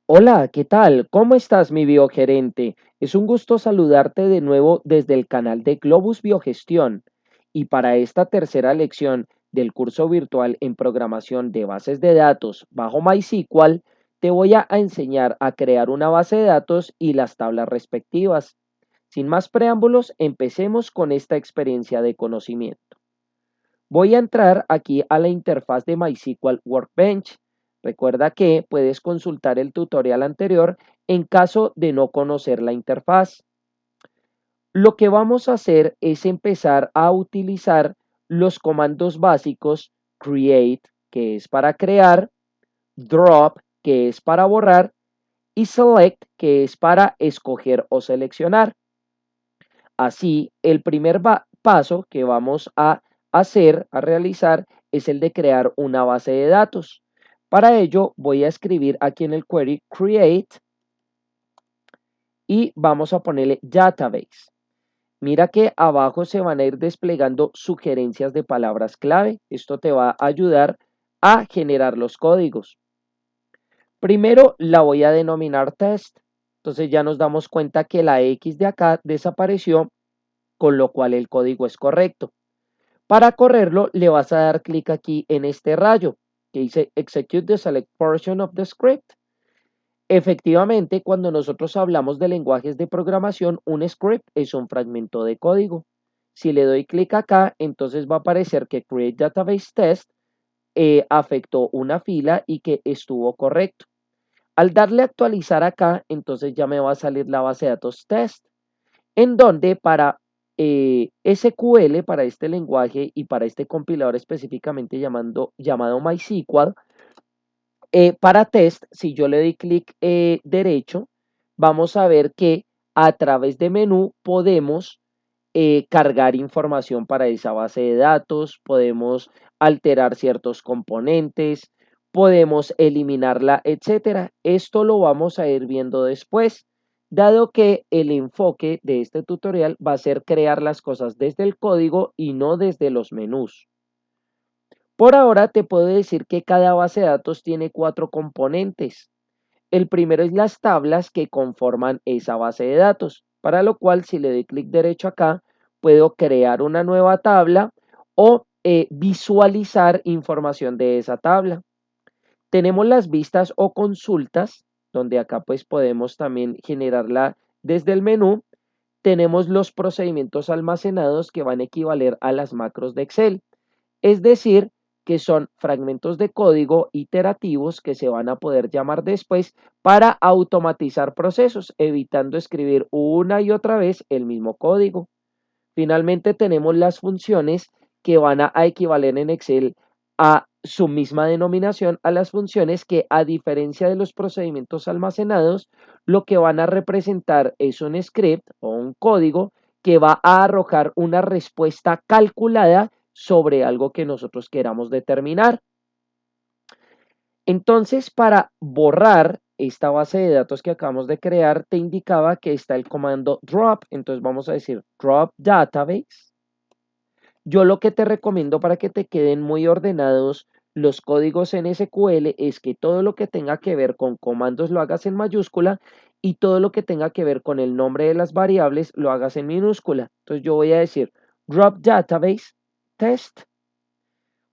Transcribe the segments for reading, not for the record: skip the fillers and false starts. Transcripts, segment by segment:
Hola, ¿qué tal? ¿Cómo estás, mi biogerente? Es un gusto saludarte de nuevo desde el canal de Globus Biogestión. Y para esta tercera lección del curso virtual en programación de bases de datos bajo MySQL, te voy a enseñar a crear una base de datos y las tablas respectivas. Sin más preámbulos, empecemos con esta experiencia de conocimiento. Voy a entrar aquí a la interfaz de MySQL Workbench. Recuerda que puedes consultar el tutorial anterior en caso de no conocer la interfaz. Lo que vamos a hacer es empezar a utilizar los comandos básicos create, que es para crear, drop, que es para borrar, y select, que es para escoger o seleccionar. Así, el primer paso que vamos a hacer, a realizar, es el de crear una base de datos. Para ello, voy a escribir aquí en el query create y vamos a ponerle database. Mira que abajo se van a ir desplegando sugerencias de palabras clave. Esto te va a ayudar a generar los códigos. Primero la voy a denominar test. Entonces ya nos damos cuenta que la X de acá desapareció, con lo cual el código es correcto. Para correrlo, le vas a dar clic aquí en este rayo que dice Execute the select portion of the script. Efectivamente, cuando nosotros hablamos de lenguajes de programación, un script es un fragmento de código. Si le doy clic acá, entonces va a aparecer que Create Database Test afectó una fila y que estuvo correcto. Al darle a actualizar acá, entonces ya me va a salir la base de datos test, en donde para SQL, para este lenguaje y para este compilador específicamente llamado MySQL, para test, si yo le doy clic derecho, vamos a ver que a través de menú podemos cargar información para esa base de datos, podemos alterar ciertos componentes, podemos eliminarla, etcétera. Esto lo vamos a ir viendo después, dado que el enfoque de este tutorial va a ser crear las cosas desde el código y no desde los menús. Por ahora te puedo decir que cada base de datos tiene 4 componentes. El primero es las tablas que conforman esa base de datos, para lo cual si le doy clic derecho acá, puedo crear una nueva tabla o visualizar información de esa tabla. Tenemos las vistas o consultas, donde acá pues podemos también generarla desde el menú. Tenemos los procedimientos almacenados que van a equivaler a las macros de Excel. Es decir, que son fragmentos de código iterativos que se van a poder llamar después para automatizar procesos, evitando escribir una y otra vez el mismo código. Finalmente tenemos las funciones que van a equivaler en Excel a su misma denominación a las funciones que, a diferencia de los procedimientos almacenados, lo que van a representar es un script o un código que va a arrojar una respuesta calculada sobre algo que nosotros queramos determinar. Entonces, para borrar esta base de datos que acabamos de crear, te indicaba que está el comando drop. Entonces vamos a decir drop database. Yo lo que te recomiendo para que te queden muy ordenados los códigos en SQL es que todo lo que tenga que ver con comandos lo hagas en mayúscula y todo lo que tenga que ver con el nombre de las variables lo hagas en minúscula. Entonces yo voy a decir drop database test.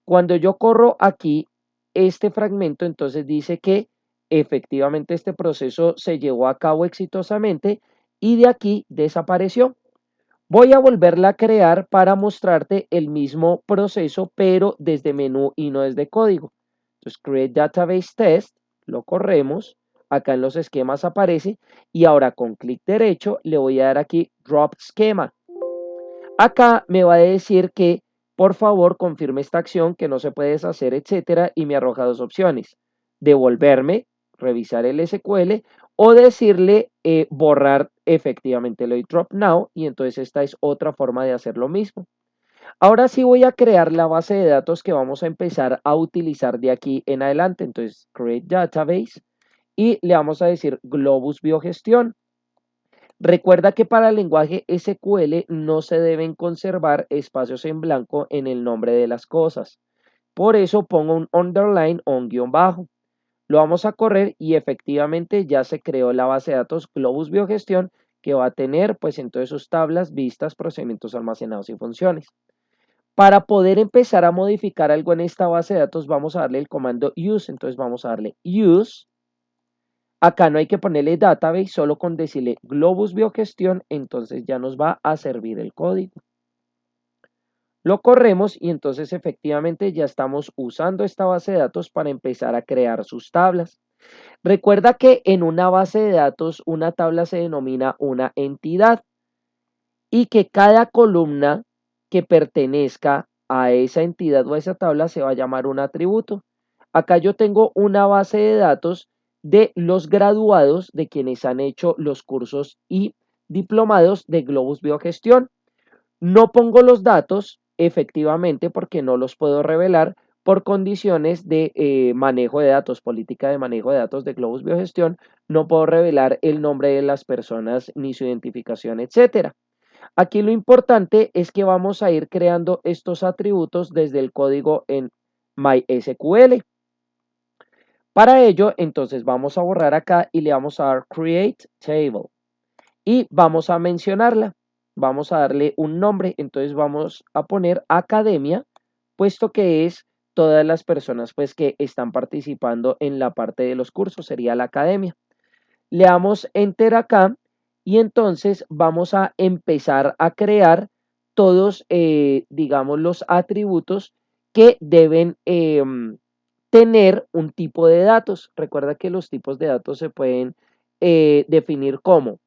Cuando yo corro aquí este fragmento, entonces dice que efectivamente este proceso se llevó a cabo exitosamente y de aquí desapareció. Voy a volverla a crear para mostrarte el mismo proceso, pero desde menú y no desde código. Entonces, Create Database Test, lo corremos, acá en los esquemas aparece, y ahora con clic derecho le voy a dar aquí Drop Schema. Acá me va a decir que por favor confirme esta acción que no se puede deshacer, etcétera, y me arroja dos opciones: devolverme, revisar el SQL, o decirle borrar. Efectivamente le doy drop now y entonces esta es otra forma de hacer lo mismo. Ahora sí voy a crear la base de datos que vamos a empezar a utilizar de aquí en adelante. Entonces create database y le vamos a decir Globus Biogestión. Recuerda que para el lenguaje SQL no se deben conservar espacios en blanco en el nombre de las cosas. Por eso pongo un underline o un guión bajo. Lo vamos a correr y efectivamente ya se creó la base de datos Globus Biogestión, que va a tener pues entonces sus tablas, vistas, procedimientos almacenados y funciones. Para poder empezar a modificar algo en esta base de datos vamos a darle el comando use. Entonces vamos a darle use. Acá no hay que ponerle database, solo con decirle Globus Biogestión, entonces ya nos va a servir el código. Lo corremos y entonces efectivamente ya estamos usando esta base de datos para empezar a crear sus tablas. Recuerda que en una base de datos una tabla se denomina una entidad y que cada columna que pertenezca a esa entidad o a esa tabla se va a llamar un atributo. Acá yo tengo una base de datos de los graduados de quienes han hecho los cursos y diplomados de Globus Biogestión. No pongo los datos efectivamente porque no los puedo revelar por condiciones de manejo de datos, política de manejo de datos de Globus Biogestión. No puedo revelar el nombre de las personas ni su identificación, etcétera. Aquí lo importante es que vamos a ir creando estos atributos desde el código en MySQL. Para ello, entonces vamos a borrar acá y le vamos a dar Create Table y vamos a mencionarla. Vamos a darle un nombre, entonces vamos a poner academia, puesto que es todas las personas pues que están participando en la parte de los cursos, sería la academia. Le damos enter acá y entonces vamos a empezar a crear todos, digamos, los atributos que deben tener un tipo de datos. Recuerda que los tipos de datos se pueden definir como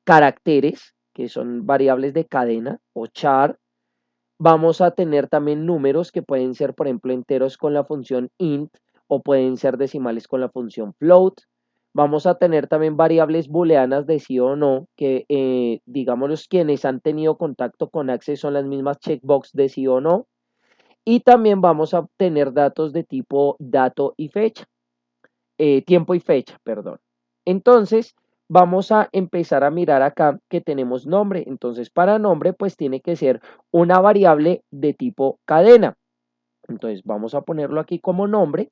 caracteres, que son variables de cadena o char. Vamos a tener también números que pueden ser, por ejemplo, enteros con la función int o pueden ser decimales con la función float. Vamos a tener también variables booleanas de sí o no, que digamos los quienes han tenido contacto con Access son las mismas checkbox de sí o no. Y también vamos a obtener datos de tipo dato y fecha, tiempo y fecha, perdón. Entonces, vamos a empezar a mirar acá que tenemos nombre. Entonces, para nombre, pues tiene que ser una variable de tipo cadena. Entonces, vamos a ponerlo aquí como nombre.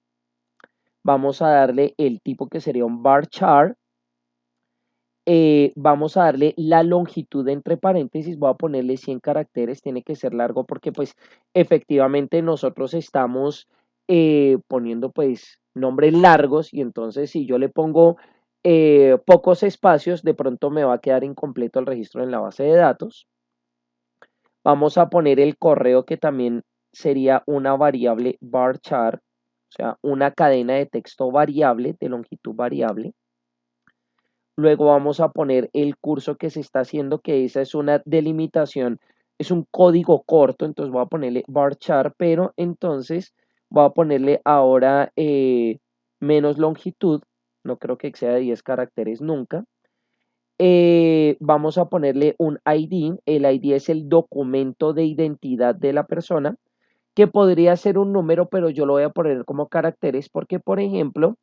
Vamos a darle el tipo que sería un varchar. Vamos a darle la longitud entre paréntesis, voy a ponerle 100 caracteres, tiene que ser largo porque pues efectivamente nosotros estamos poniendo pues nombres largos y entonces si yo le pongo pocos espacios, de pronto me va a quedar incompleto el registro en la base de datos. Vamos a poner el correo que también sería una variable varchar, o sea, una cadena de texto variable, de longitud variable. Luego vamos a poner el curso que se está haciendo, que esa es una delimitación, es un código corto, entonces voy a ponerle varchar, pero entonces voy a ponerle ahora menos longitud, no creo que exceda 10 caracteres nunca. Vamos a ponerle un ID, el ID es el documento de identidad de la persona, que podría ser un número, pero yo lo voy a poner como caracteres porque, por ejemplo,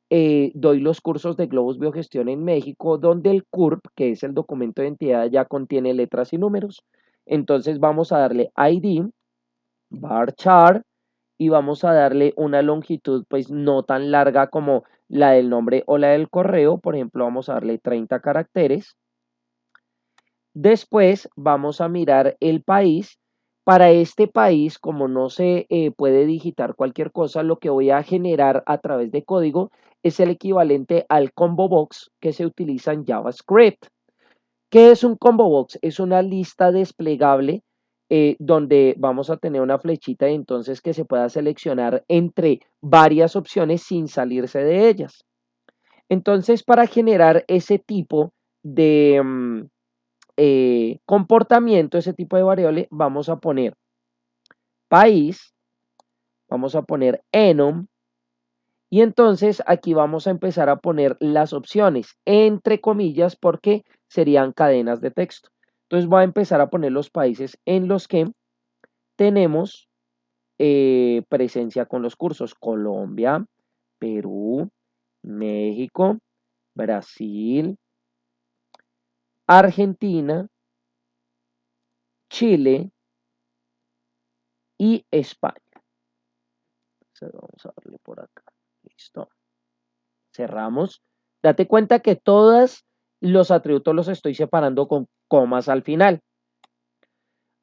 doy los cursos de Globus Biogestión en México, donde el CURP, que es el documento de identidad, ya contiene letras y números. Entonces vamos a darle ID, varchar, y vamos a darle una longitud pues no tan larga como la del nombre o la del correo. Por ejemplo, vamos a darle 30 caracteres. Después vamos a mirar el país. Para este país, como no se puede digitar cualquier cosa, lo que voy a generar a través de código es el equivalente al combo box que se utiliza en JavaScript. ¿Qué es un combo box? Es una lista desplegable donde vamos a tener una flechita y entonces que se pueda seleccionar entre varias opciones sin salirse de ellas. Entonces, para generar ese tipo de comportamiento, ese tipo de variable, vamos a poner país, vamos a poner enum, y entonces aquí vamos a empezar a poner las opciones, entre comillas, porque serían cadenas de texto. Entonces voy a empezar a poner los países en los que tenemos presencia con los cursos. Colombia, Perú, México, Brasil, Argentina, Chile y España. Entonces vamos a darle por acá. Listo. Cerramos. Date cuenta que todos los atributos los estoy separando con comas al final.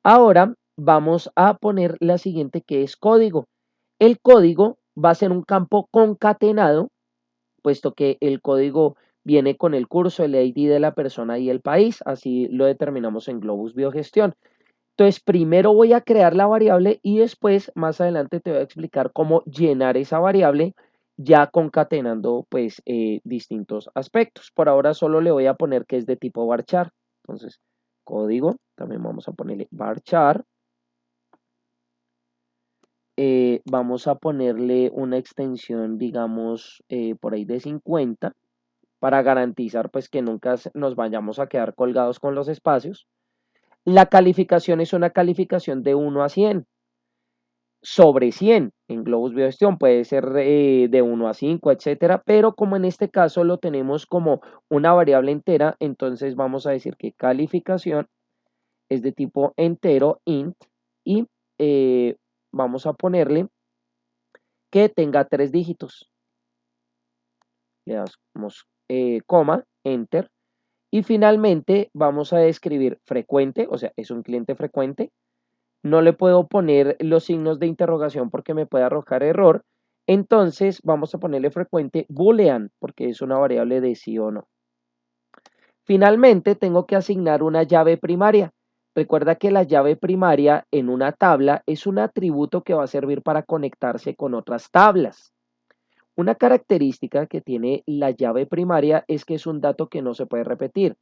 Ahora vamos a poner la siguiente, que es código. El código va a ser un campo concatenado, puesto que el código viene con el curso, el ID de la persona y el país. Así lo determinamos en Globus Biogestión. Entonces, primero voy a crear la variable y después, más adelante, te voy a explicar cómo llenar esa variable ya concatenando pues distintos aspectos. Por ahora solo le voy a poner que es de tipo varchar. Entonces, código, también vamos a ponerle varchar. Vamos a ponerle una extensión, digamos, por ahí de 50 para garantizar pues que nunca nos vayamos a quedar colgados con los espacios. La calificación es una calificación de 1 a 100. Sobre 100 en Globus Biogestión, puede ser de 1 a 5, etcétera, pero como en este caso lo tenemos como una variable entera, entonces vamos a decir que calificación es de tipo entero, int, y vamos a ponerle que tenga 3 dígitos. Le damos coma, enter, y finalmente vamos a describir frecuente, o sea, es un cliente frecuente. No le puedo poner los signos de interrogación porque me puede arrojar error. Entonces vamos a ponerle frecuente boolean porque es una variable de sí o no. Finalmente tengo que asignar una llave primaria. Recuerda que la llave primaria en una tabla es un atributo que va a servir para conectarse con otras tablas. Una característica que tiene la llave primaria es que es un dato que no se puede repetir.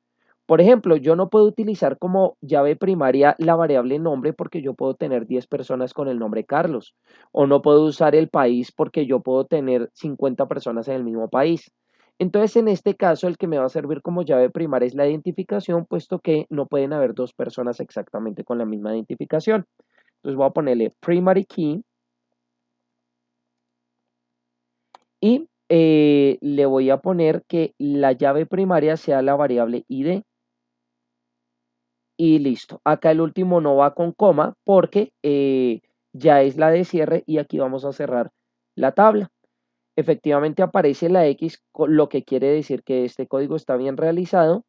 Por ejemplo, yo no puedo utilizar como llave primaria la variable nombre porque yo puedo tener 10 personas con el nombre Carlos. O no puedo usar el país porque yo puedo tener 50 personas en el mismo país. Entonces, en este caso, el que me va a servir como llave primaria es la identificación, puesto que no pueden haber dos personas exactamente con la misma identificación. Entonces voy a ponerle primary key y le voy a poner que la llave primaria sea la variable ID. Y listo. Acá el último no va con coma porque ya es la de cierre y aquí vamos a cerrar la tabla. Efectivamente aparece la X, lo que quiere decir que este código está bien realizado.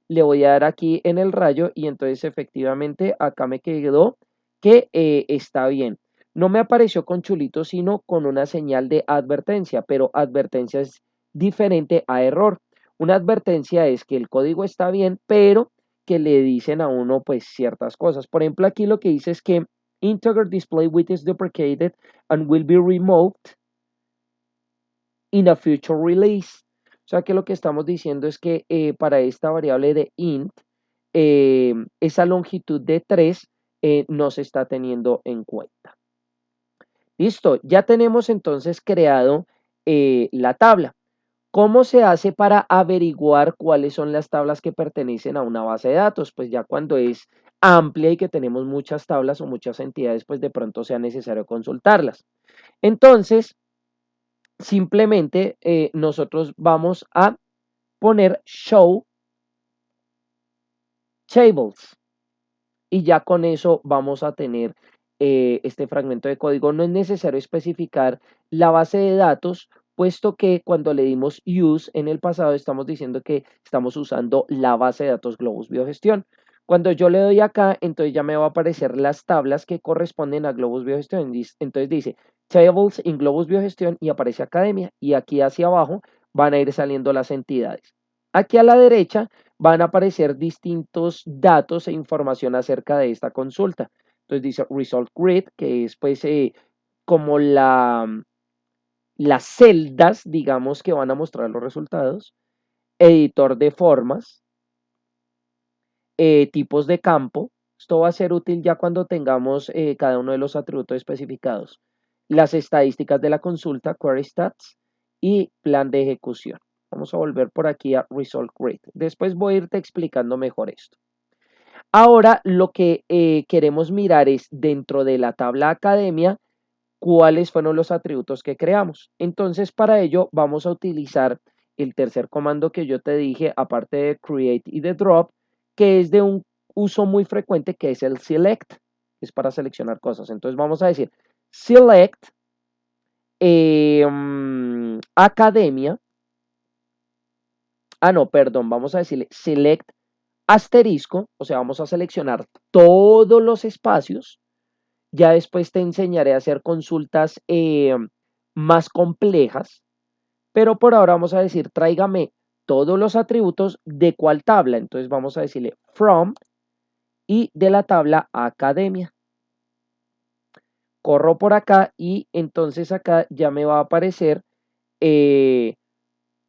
Le voy a dar aquí en el rayo y entonces efectivamente acá me quedó que está bien. No me apareció con chulito, sino con una señal de advertencia, pero advertencia es diferente a error. Una advertencia es que el código está bien, pero que le dicen a uno pues ciertas cosas. Por ejemplo, aquí lo que dice es que integer display width is deprecated and will be removed in a future release. O sea que lo que estamos diciendo es que para esta variable de int, esa longitud de 3 no se está teniendo en cuenta. Listo, ya tenemos entonces creado la tabla. ¿Cómo se hace para averiguar cuáles son las tablas que pertenecen a una base de datos? Pues ya cuando es amplia y que tenemos muchas tablas o muchas entidades, pues de pronto sea necesario consultarlas. Entonces, simplemente nosotros vamos a poner show tables y ya con eso vamos a tener este fragmento de código. No es necesario especificar la base de datos, puesto que cuando le dimos use en el pasado estamos diciendo que estamos usando la base de datos Globus Biogestión. Cuando yo le doy acá, entonces ya me va a aparecer las tablas que corresponden a Globus Biogestión. Entonces dice Tables in Globus Biogestión y aparece Academia. Y aquí hacia abajo van a ir saliendo las entidades. Aquí a la derecha van a aparecer distintos datos e información acerca de esta consulta. Entonces dice Result Grid, que es pues como las celdas, digamos, que van a mostrar los resultados. Editor de formas, tipos de campo. Esto va a ser útil ya cuando tengamos cada uno de los atributos especificados. Las estadísticas de la consulta, Query Stats, y plan de ejecución. Vamos a volver por aquí a Result Grid. Después voy a irte explicando mejor esto. Ahora lo que queremos mirar es dentro de la tabla academia cuáles fueron los atributos que creamos. Entonces para ello vamos a utilizar el tercer comando que yo te dije, aparte de create y de drop, que es de un uso muy frecuente, que es el select, es para seleccionar cosas. Entonces vamos a decir select academia no, perdón, vamos a decirle select asterisco, o sea, vamos a seleccionar todos los espacios. Ya después te enseñaré a hacer consultas más complejas, pero por ahora vamos a decir, tráigame todos los atributos de cuál tabla. Entonces vamos a decirle from y de la tabla academia. Corro por acá y entonces acá ya me va a aparecer eh,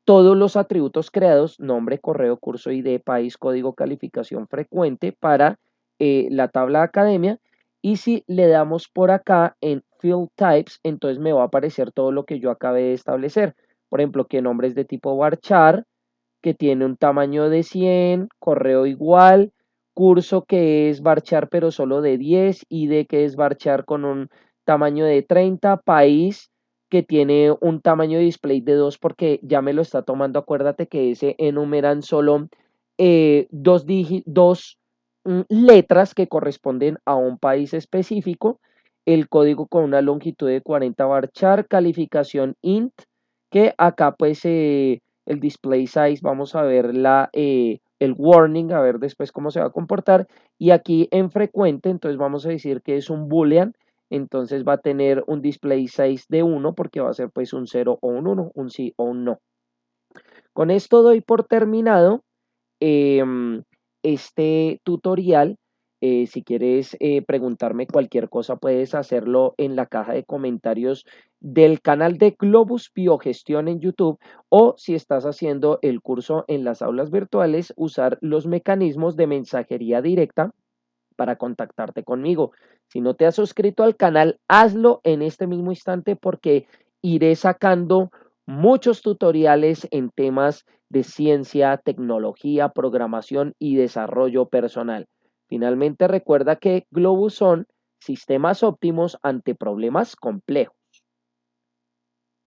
todos los atributos creados, nombre, correo, curso ID, país, código, calificación frecuente para la tabla de academia. Y si le damos por acá en Field Types, entonces me va a aparecer todo lo que yo acabé de establecer. Por ejemplo, que nombre es de tipo varchar, que tiene un tamaño de 100, correo igual, curso que es varchar pero solo de 10, ID que es varchar con un tamaño de 30, país que tiene un tamaño de display de 2 porque ya me lo está tomando, acuérdate que ese enumeran solo dos letras que corresponden a un país específico, el código con una longitud de 40 varchar, calificación int, que acá pues el display size, vamos a ver el warning, a ver después cómo se va a comportar, y aquí en frecuente, entonces vamos a decir que es un boolean, entonces va a tener un display size de 1 porque va a ser pues un 0 o un 1, un sí o un no. Con esto doy por terminado este tutorial. Si quieres preguntarme cualquier cosa, puedes hacerlo en la caja de comentarios del canal de Globus Biogestión en YouTube, o si estás haciendo el curso en las aulas virtuales, usar los mecanismos de mensajería directa para contactarte conmigo. Si no te has suscrito al canal, hazlo en este mismo instante porque iré sacando muchos tutoriales en temas de ciencia, tecnología, programación y desarrollo personal. Finalmente recuerda que Globus son sistemas óptimos ante problemas complejos.